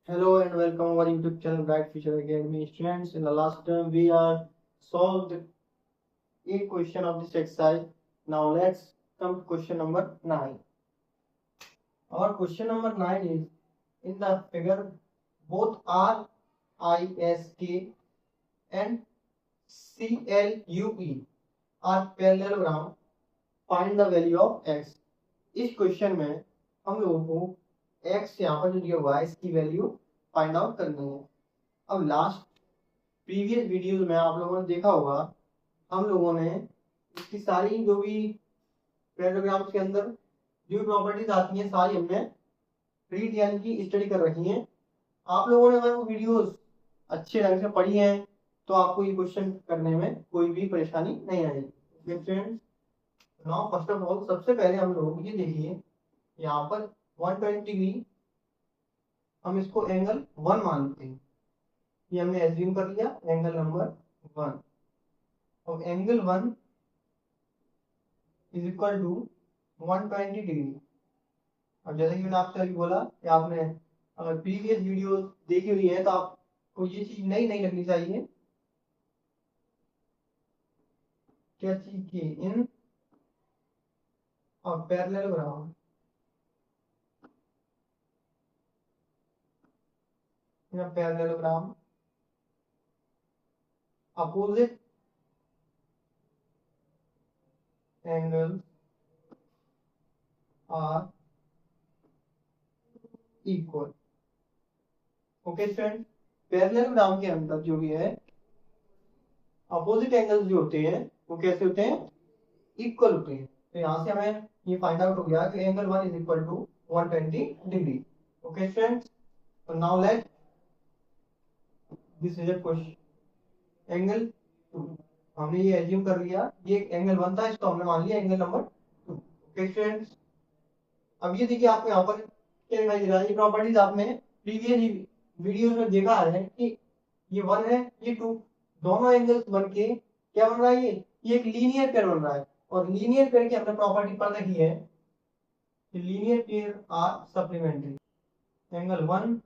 Hello and welcome our YouTube channel Bright Future Academy students. In the last term, we are solved the 8 question of this exercise. Now let's come to question number 9. Our question number 9 is in the figure both RISK and CLUE are parallelogram. Find the value of x. इस question में हम लोगों को x यहाँ पर जो दिया हुआ है इसकी वैल्यू फाइंड आउट करनी है। अब लास्ट प्रीवियस वीडियोस में आप लोगों ने देखा होगा, हम लोगों ने इसकी सारी जो भी पैराग्राफ्स के अंदर जो भी प्रॉपर्टीज आती हैं सारी हमने रीड यानी कि स्टडी कर रखी हैं। आप लोगों ने अगर वो वीडियोस अच्छे ढंग से पढ़ी हैं तो आपको ये क्वेश्चन करने में कोई भी परेशानी नहीं आएगी। Friends, now first of all सबसे पहले हम लोग ये देखिए यहाँ पर 120 डिग्री हम इसको एंगल 1 मान लेते हैं। ये हमने एज्यूम कर लिया एंगल नंबर 1। और angle 1 is equal to 120 degree. अब जैसे कि मैंने आपसे अभी बोला कि आपने अगर प्रीवियस वीडियो देखी हुई है तो आपको ये चीज नहीं लगनी चाहिए। क्या चीज की इन और parallelogram parallelogram opposite angles are equal. Okay friend, parallelogram के अंदर जो भी है अपोजिट एंगल्स जो होते हैं वो कैसे होते हैं, इक्वल होते हैं। तो यहाँ से हमें ये फाइंड आउट हो गया कि angle 1 is equal to 120 degree. Okay friends, तो now let this is a question angle 2। हमने ये एज्यूम कर लिया ये एंगल 1 था, इसको हमने मान लिया एंगल नंबर 2। ओके फ्रेंड्स, अब ये देखिए आपको यहाँ पर क्या दिखाई दे रहा है, ये प्रॉपर्टीज आपने प्रीवियस वीडियोस में देखा है कि ये 1 है ये 2, दोनों एंगल्स बन के क्या बन रहा है, ये एक लीनियर पेयर बन रहा है। और लीनियर पेयर की हमने प्रॉपर्टी पढ़ रखी है कि linear pair are supplementary. Angle 1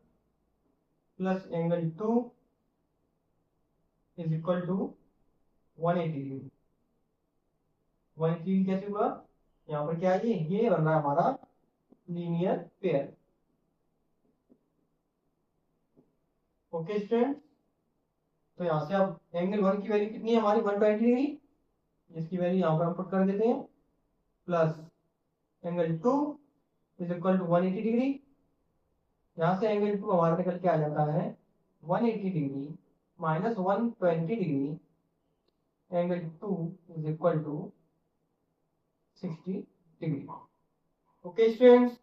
plus angle 2 is equal to 180 degree. 180 कैसे हुआ, यहाँ पर क्या है ये बन रहा है हमारा लीनियर पेयर। ओके स्टूडेंट, तो यहाँ से अब एंगल 1 की वैल्यू कितनी है हमारी 120 डिग्री, जिसकी वैल्यू यहाँ पर हम पुट कर देते हैं, plus angle 2 is equal to 180 degree. यहाँ से एंगल 2 हमारा निकल के आ जाता है 180 degree minus 120 degree. Angle 2 is equal to 60 degree. Okay students,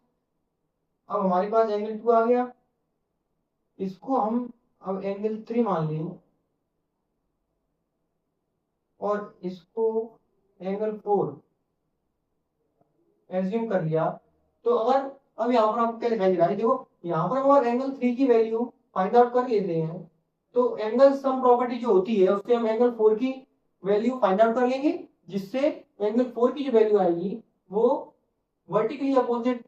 अब हमारे पास एंगल 2 आ गया, इसको हम अब एंगल 3 मान लेंगे और इसको एंगल 4 एज्यूम कर लिया। तो अगर अब यहाँ पर आपको क्या दिखाई दे रहा है, देखो यहाँ पर हम अगर एंगल 3 की वैल्यू फाइंड आउट कर लेते हैं तो एंगल सम प्रॉपर्टी जो होती है उससे हम एंगल 4 की वैल्यू फाइंड आउट कर लेंगे, जिससे एंगल 4 की जो वैल्यू आएगी वो वर्टिकली अपोजिट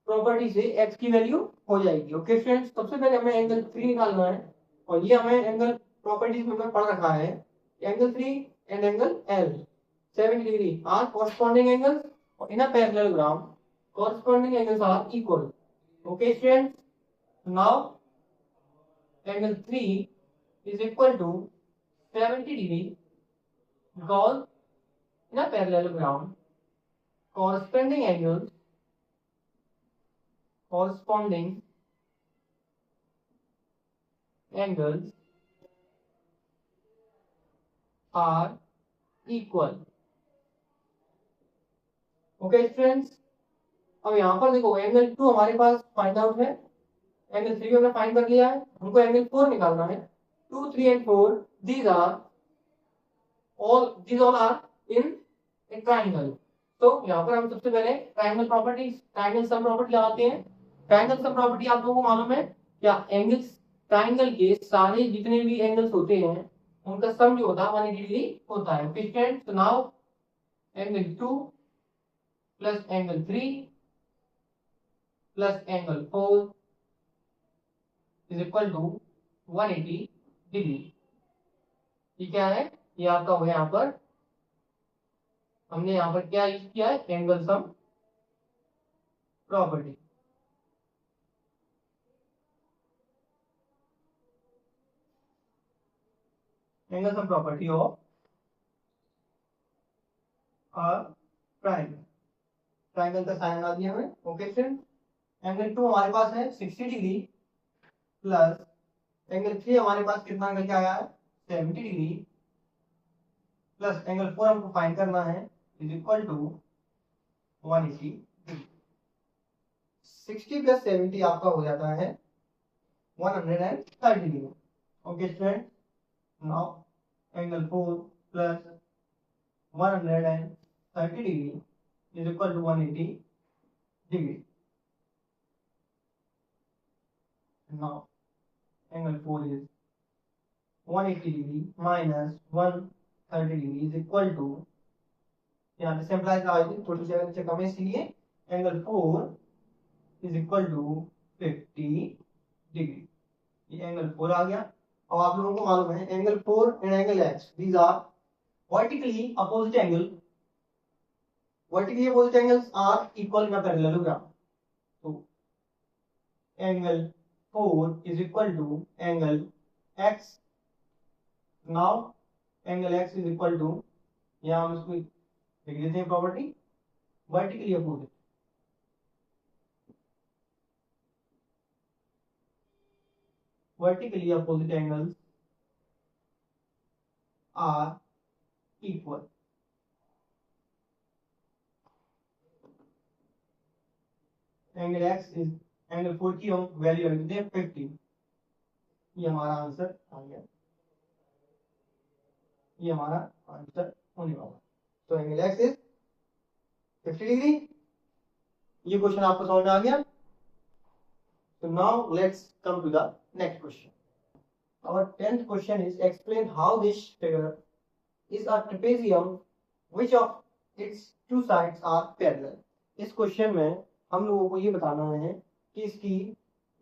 प्रॉपर्टी से x की वैल्यू हो जाएगी। ओके फ्रेंड्स, सबसे पहले हमें एंगल 3 निकालना है और ये हमें एंगल प्रॉपर्टीज में पढ़ रखा है। Angle 3 and angle L 70 degree are corresponding angles in a parallelogram, corresponding angles are equal. Okay students, now angle 3 is equal to 70 degree because in a parallelogram corresponding angles are equal. Okay students, अब यहाँ पर देखो angle 2 हमारे पास find out है, angle 3 हमने find कर लिया है, हमको एंगल 4 निकालना है। 2, 3 and 4 these all are in a triangle। तो यहाँ पर हम सबसे पहले triangle property triangle sum property लगाते हैं। ट्रायंगल सम प्रॉपर्टी आप लोगों को मालूम है क्या, एंगल्स ट्रायंगल के सारे जितने भी एंगल्स होते हैं उनका सम जो होता है 180 डिग्री होता है। ओके स्टूडेंट्स, तो now angle 2 plus angle 3 plus angle 4 is equal to 180 degree. ये क्या है, ये आपका हो गया यहाँ पर, हमने यहाँ पर क्या यूज किया है, angle sum property. Angle sum property of triangle. Triangle का साइन बना दिया हमें। ओके फ्रेंड, एंगल 2 हमारे पास है 60 डिग्री प्लस एंगल 3 हमारे पास कितना एंगल क्या आया है 70 डिग्री प्लस एंगल 4 हमको फाइंड करना है is equal to 180 degree. 60 plus 70 आपका हो जाता है 130 degree. Okay student, now angle 4 plus 130 degree is equal to 180 degree. Now angle 4 is 180 degree minus 130 degree is equal to, यहाँ पे सिंपलाइज आएगी थोड़ी सी नीचे कम है इसलिए angle 4 is equal to 50 degree. ये एंगल 4 आ गया। अब आप लोगों को मालूम है angle 4 and angle x these are vertically opposite angle. Vertically opposite angles are equal in a parallelogram. So angle 4 is equal to angle x. Now angle x is equal to, यहाँ हम इसको लिख देते हैं property vertically opposite. Vertically opposite angles are equal. Angle x is, angle 4 की हम value रख देते हैं 50। ये हमारा आंसर आ गया, ये हमारा आंसर होने वाला। तो एंगल x इज 50 डिग्री। ये क्वेश्चन आपको समझ में आ गया। So now let's come to the next question. Our 10th question is explain how this figure is a trapezium which of its two sides are parallel. इस question में हम लोगों को ये बताना है कि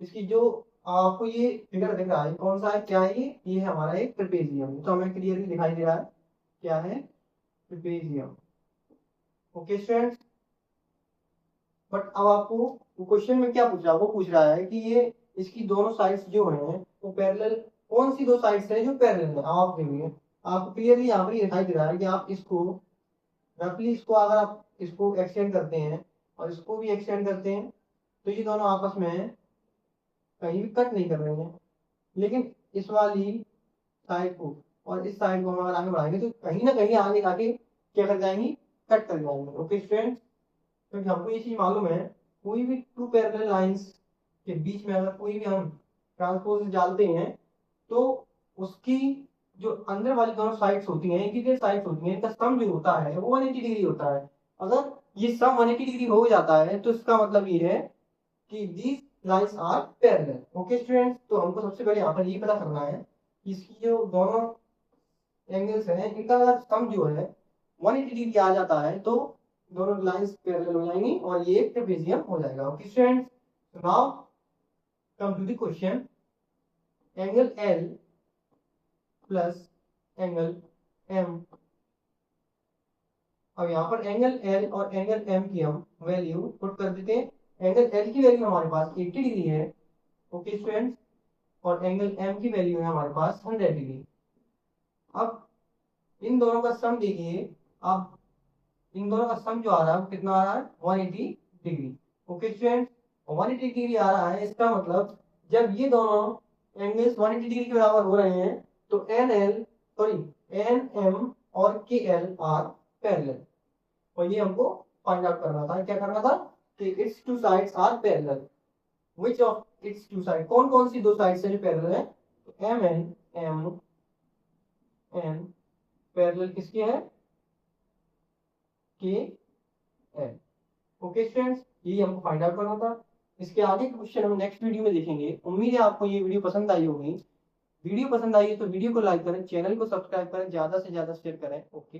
इसकी जो आपको ये फिगर दिख रहा है कौन सा है, क्या है ये है हमारा एक ट्रेपेजियम। तो हमें क्लियरली दिखाई दे रहा है क्या है, ट्रेपेजियम। ओके स्टूडेंट्स, बट अब आपको क्वेश्चन में क्या पूछ रहा है, वो पूछ रहा है कि ये इसकी दोनों साइड्स जो हैं वो पैरेलल, कौन सी दो साइड्स हैं जो पैरेलल है। आप देखिए आपको क्लियरली यहाँ पर दिखाई दे रहा है कि आप इसको रफली इसको अगर आप इसको एक्सटेंड करते हैं और इसको भी एक्सटेंड करते हैं तो ये दोनों आपस में कहीं भी कट नहीं कर रहे हैं। लेकिन इस वाली साइड को और इस साइड को हम अगर आगे बढ़ाएंगे तो कहीं ना कहीं आगे आगे क्या कर जाएंगी, कट कर जाएंगे। ओके स्टूडेंट्स, क्योंकि हमको ये चीज मालूम है कोई भी टू पैरेलल लाइंस के बीच में अगर कोई भी हम ट्रांसपोज डालते हैं तो उसकी जो अंदर वाली दोनों साइड्स होती हैं, इंटीरियर साइड्स होती हैं, इनका सम जो होता है वो 180 डिग्री होता है। अगर ये सम 180 डिग्री हो जाता है तो इसका मतलब ये है कि these lines are parallel. Okay students, तो हमको सबसे पहले यहाँ पर ये पता करना है कि इसकी जो दोनों एंगल्स हैं इनका अगर सम जो है 180 डिग्री आ जाता है तो दोनों लाइंस पैरेलल हो जाएंगी और ये एक ट्रेपेजियम हो जाएगा। Okay students, now come to the question. Angle L plus angle M। अब यहाँ पर एंगल L और एंगल M की हम वैल्यू पुट कर देते हैं। एंगल L की वैल्यू हमारे पास 80 डिग्री है। ओके स्टूडेंट्स, और एंगल M की वैल्यू है हमारे पास 100 डिग्री। अब इन दोनों का सम देखिए, अब इन दोनों का सम जो आ रहा है वो कितना आ रहा है 180 डिग्री। ओके स्टूडेंट्स, 180 डिग्री आ रहा है, इसका मतलब जब ये दोनों एंगल्स 180 डिग्री के बराबर हो रहे हैं तो NM और KL आर पैरेलल। और ये हमको फाइंड आउट करना था, क्या करना था कि its two sides are parallel. Which of its two side, कौन कौन सी दो साइड्स हैं जो पैरेलल है, तो MN पैरेलल किसके है, KL। ओके स्टूडेंट्स, ये हमको फाइंड आउट करना था। इसके आगे क्वेश्चन हम नेक्स्ट वीडियो में देखेंगे। उम्मीद है आपको ये वीडियो पसंद आई होगी। वीडियो पसंद आई है तो वीडियो को लाइक करें, चैनल को सब्सक्राइब करें, ज्यादा से ज्यादा शेयर करें। ओके।